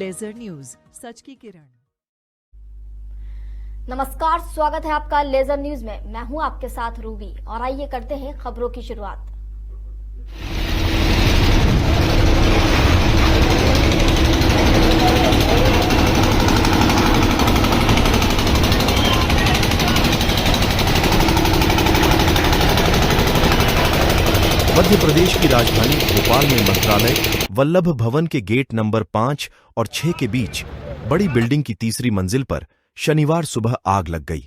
Laser news, सच की किरण। नमस्कार, स्वागत है आपका लेजर न्यूज में। मैं हूं आपके साथ रूबी और आइए करते हैं खबरों की शुरुआत। मध्य प्रदेश की राजधानी भोपाल में मंत्रालय वल्लभ भवन के गेट नंबर 5 और 6 के बीच बड़ी बिल्डिंग की तीसरी मंजिल पर शनिवार सुबह आग लग गई।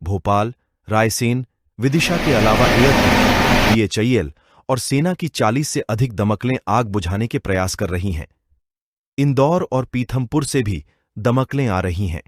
भोपाल, रायसेन, विदिशा के अलावा एयरपोर्ट, बीएचईएल और सेना की 40 से अधिक दमकलें आग बुझाने के प्रयास कर रही हैं। इंदौर और पीथमपुर से भी दमकलें आ रही हैं।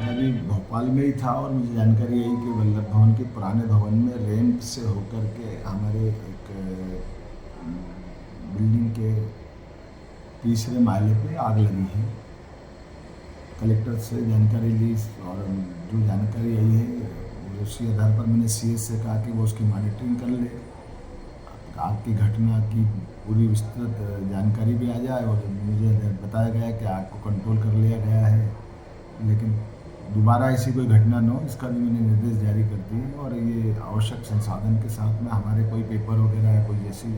अभी भोपाल में ही था और मुझे जानकारी आई कि वल्लभ भवन के पुराने भवन में रैंप से होकर के हमारे एक बिल्डिंग के तीसरे माले पे आग लगी है। कलेक्टर से जानकारी ली और जो जानकारी आई है उसी आधार पर मैंने सीएस से कहा कि वो उसकी मॉनिटरिंग कर ले, आग की घटना की पूरी विस्तृत जानकारी भी आ जाए। और मुझे बताया गया कि आग को कंट्रोल कर लिया गया है, लेकिन दोबारा ऐसी कोई घटना न हो इसका भी मैंने निर्देश जारी कर दिए। और ये आवश्यक संसाधन के साथ में हमारे कोई पेपर वगैरह या कोई जैसी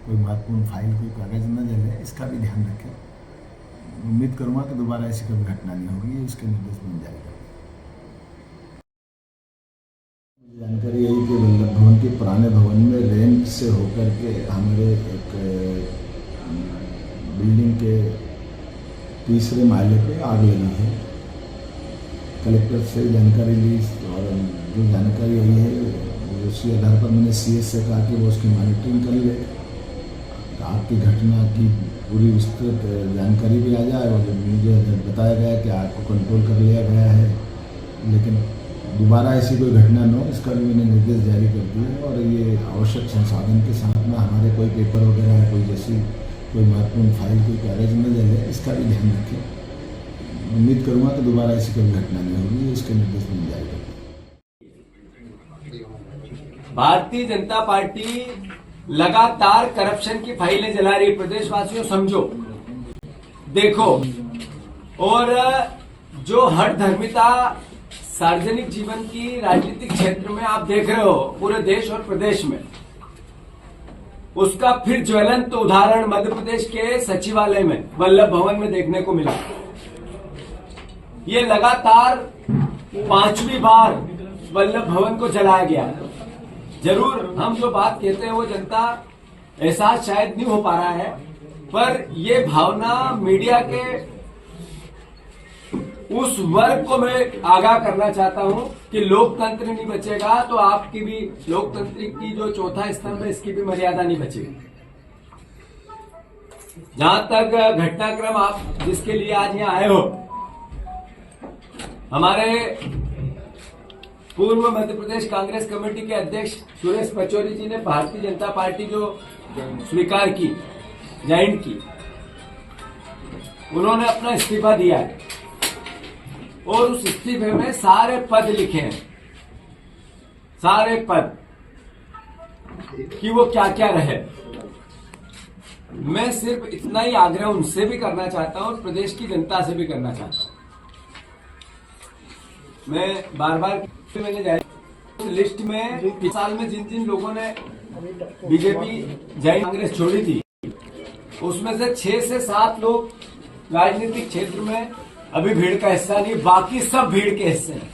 कोई महत्वपूर्ण फाइल, कोई कागज़ न जले, इसका भी ध्यान रखें। उम्मीद करूँगा कि दोबारा ऐसी कभी घटना नहीं होगी, इसके निर्देश मैंने जारी कर दिए। जानकारी आई कि वल्लभ भवन के पुराने भवन में रैंप से होकर के हमारे एक बिल्डिंग के तीसरे माले पे आग लगी है। कलेक्टर से जानकारी ली और जो जानकारी आई है उसी आधार पर मैंने सीएस से कहा कि वो उसकी मॉनिटरिंग कर ले, आग की घटना की पूरी विस्तृत जानकारी भी आ जाए। और मुझे बताया गया कि आग को कंट्रोल कर लिया गया है, लेकिन दोबारा ऐसी कोई घटना न हो इसका भी मैंने निर्देश जारी कर दिए। और ये आवश्यक संसाधन के साथ में हमारे कोई पेपर वगैरह या कोई जैसी कोई महत्वपूर्ण फाइल, कोई कागज़ न जले, इसका भी ध्यान रखें। उम्मीद करूँगा कि दोबारा ऐसी कभी घटना नहीं होगी, इसके निर्देश मिल जाएगा। भारतीय जनता पार्टी लगातार करप्शन की फाइलें जला रही है। प्रदेशवासियों समझो, देखो, और जो हठधर्मिता सार्वजनिक जीवन की राजनीतिक क्षेत्र में आप देख रहे हो पूरे देश और प्रदेश में, उसका फिर ज्वलंत उदाहरण मध्य प्रदेश के सचिवालय में वल्लभ भवन में देखने को मिला। ये लगातार 5वीं बार वल्लभ भवन को जलाया गया। जरूर हम जो बात कहते हैं वो जनता एहसास शायद नहीं हो पा रहा है, पर ये भावना मीडिया के उस वर्ग को मैं आगाह करना चाहता हूं कि लोकतंत्र नहीं बचेगा तो आपकी भी लोकतंत्र की जो चौथा स्तंभ है इसकी भी मर्यादा नहीं बचेगी। जहां तक घटनाक्रम आप जिसके लिए आज यहाँ आए हो, हमारे पूर्व मध्य प्रदेश कांग्रेस कमेटी के अध्यक्ष सुरेश पचौरी जी ने भारतीय जनता पार्टी जो स्वीकार की, ज्वाइन की, उन्होंने अपना इस्तीफा दिया है और उस इस्तीफे में सारे पद लिखे हैं, सारे पद कि वो क्या क्या रहे। मैं सिर्फ इतना ही आग्रह उनसे भी करना चाहता हूं और प्रदेश की जनता से भी करना चाहता हूं। मैं बार बार मैंने लिस्ट में इस साल में जिन जिन लोगों ने बीजेपी जय कांग्रेस छोड़ी थी उसमें से 6 से 7 लोग राजनीतिक क्षेत्र में अभी भीड़ का हिस्सा नहीं, बाकी सब भीड़ के हिस्से हैं।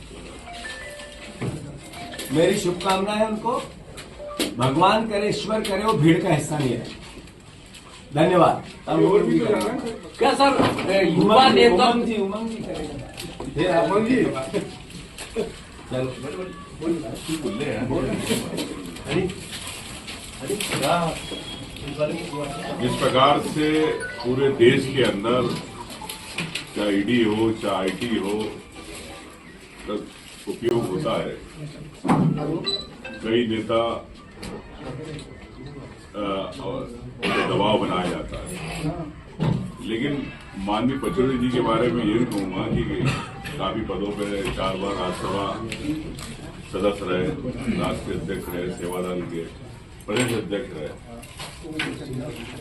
मेरी शुभकामनाएं है उनको, भगवान करे, ईश्वर करे वो भीड़ का हिस्सा नहीं है। धन्यवाद। क्या सर युवा नेता उमंग जी करेगा। चलो बोल जिस प्रकार से पूरे देश के अंदर चाहे ईडी हो चाहे आईटी हो का उपयोग होता है, कई नेता दबाव बनाया जाता है, लेकिन माननीय पचौरी जी के बारे में ये भी कहूंगा कि काफी पदों पर 4 बार राज्यसभा सदस्य रहे, राष्ट्रीय अध्यक्ष रहे, सेवादल के प्रदेश अध्यक्ष रहे।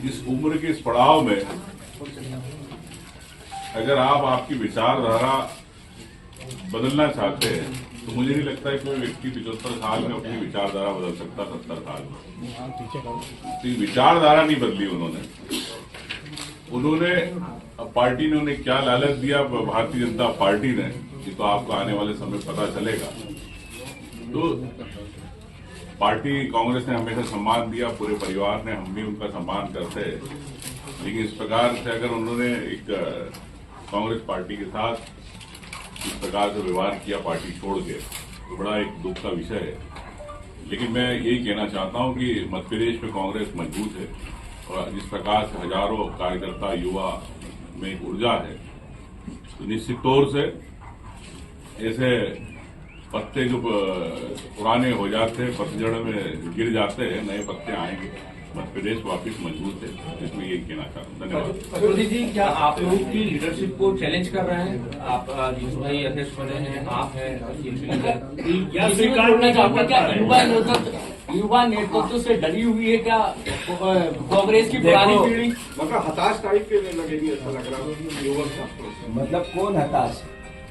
इस उम्र के इस पड़ाव में अगर आप आपकी विचारधारा बदलना चाहते हैं तो मुझे नहीं लगता है कोई व्यक्ति 75 साल में अपनी विचारधारा बदल सकता 70 साल में। तो विचारधारा नहीं बदली उन्होंने पार्टी ने उन्हें क्या लालच दिया, भारतीय जनता पार्टी ने, ये तो आपको आने वाले समय पता चलेगा। तो पार्टी कांग्रेस ने हमेशा सम्मान दिया, पूरे परिवार ने, हम भी उनका सम्मान करते हैं, लेकिन इस प्रकार से अगर उन्होंने एक कांग्रेस पार्टी के साथ इस प्रकार से व्यवहार किया पार्टी छोड़ के, तो बड़ा एक दुख का विषय है। लेकिन मैं यही कहना चाहता हूं कि मध्य प्रदेश में कांग्रेस मजबूत है और जिस प्रकार से हजारों कार्यकर्ता युवा में एक ऊर्जा है, तो निश्चित तौर से ऐसे पत्ते जो पुराने हो जाते हैं, पतझड़ में गिर जाते हैं, नए पत्ते आएंगे, मध्य प्रदेश वापिस मजबूत है। इसमें यही कहना चाहता हूँ। धन्यवाद। मोदी जी, क्या आप लोगों की लीडरशिप को चैलेंज कर रहे हैं? आप जीतू भाई अध्यक्ष बने हैं, आप हैं, युवा नेतृत्व से डरी हुई है क्या कांग्रेस की पुरानी पीढ़ी? मतलब हताश टाइप के लगेगी, ऐसा लग रहा है युवक। मतलब कौन हताश?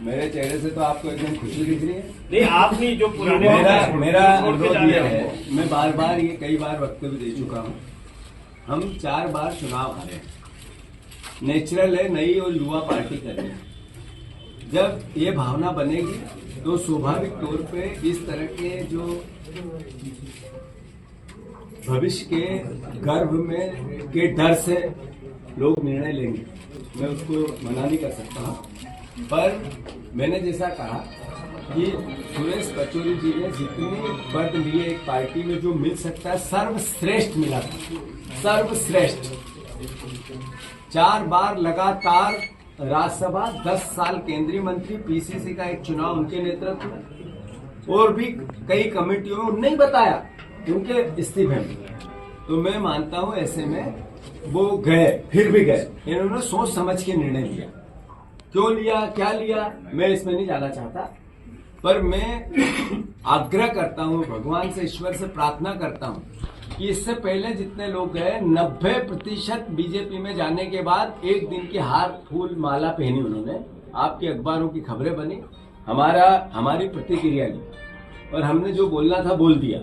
मेरे चेहरे से तो आपको एकदम खुशी दिख रही है। नहीं, आप नहीं, जो पुराने मेरा अनुरोध ये है, मैं बार बार ये कई बार वक्तव्य दे चुका हूँ, हम 4 बार चुनाव हारे हैं, नेचुरल है नई और युवा पार्टी करनी है। जब ये भावना बनेगी तो स्वाभाविक तौर पे इस तरह के जो भविष्य के गर्भ में के डर से लोग निर्णय लेंगे, मैं उसको मना नहीं कर सकता हूँ। पर मैंने जैसा कहा कि सुरेश पचौरी जी ने जितने पद लिए एक पार्टी में जो मिल सकता है, सर्वश्रेष्ठ मिला था, सर्वश्रेष्ठ। 4 बार लगातार राज्यसभा, 10 साल केंद्रीय मंत्री, पीसीसी का एक चुनाव उनके नेतृत्व में, और भी कई कमेटियों में नहीं बताया उनके इस्तीफे में। तो मैं मानता हूं ऐसे में वो गए, फिर भी गए, इन्होंने सोच समझ के निर्णय लिया। क्यों लिया, क्या लिया, मैं इसमें नहीं जाना चाहता, पर मैं आग्रह करता हूं, भगवान से, ईश्वर से प्रार्थना करता हूं कि इससे पहले जितने लोग गए 90% बीजेपी में जाने के बाद एक दिन की हार फूल माला पहनी उन्होंने, आपके अखबारों की खबरें बनी, हमारी प्रतिक्रिया ली और हमने जो बोलना था बोल दिया।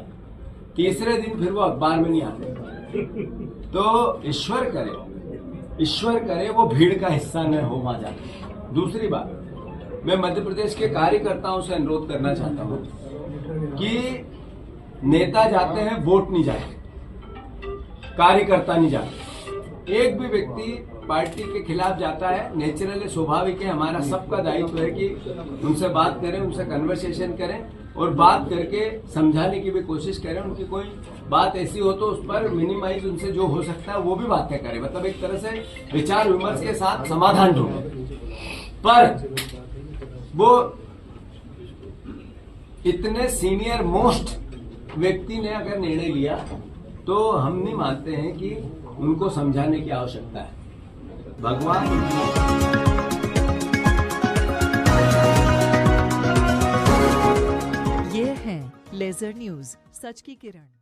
तीसरे दिन फिर वो अखबार में नहीं आते। तो ईश्वर करे वो भीड़ का हिस्सा न हो वहां जाके। दूसरी बात, मैं मध्य प्रदेश के कार्यकर्ताओं से अनुरोध करना चाहता हूं कि नेता जाते हैं, वोट नहीं जाते, कार्यकर्ता नहीं जाते। एक भी व्यक्ति पार्टी के खिलाफ जाता है, नेचुरली स्वाभाविक है, हमारा सबका दायित्व है कि उनसे बात करें, उनसे कन्वर्सेशन करें और बात करके समझाने की भी कोशिश करें। उनकी कोई बात ऐसी हो तो उस पर मिनिमाइज उनसे जो हो सकता है वो भी बातें करें, मतलब एक तरह से विचार विमर्श के साथ समाधान ढूंढें। पर वो इतने सीनियर मोस्ट व्यक्ति ने अगर निर्णय लिया तो हम नहीं मानते हैं कि उनको समझाने की आवश्यकता है। भगवान ये है लेजर न्यूज, सच की किरण।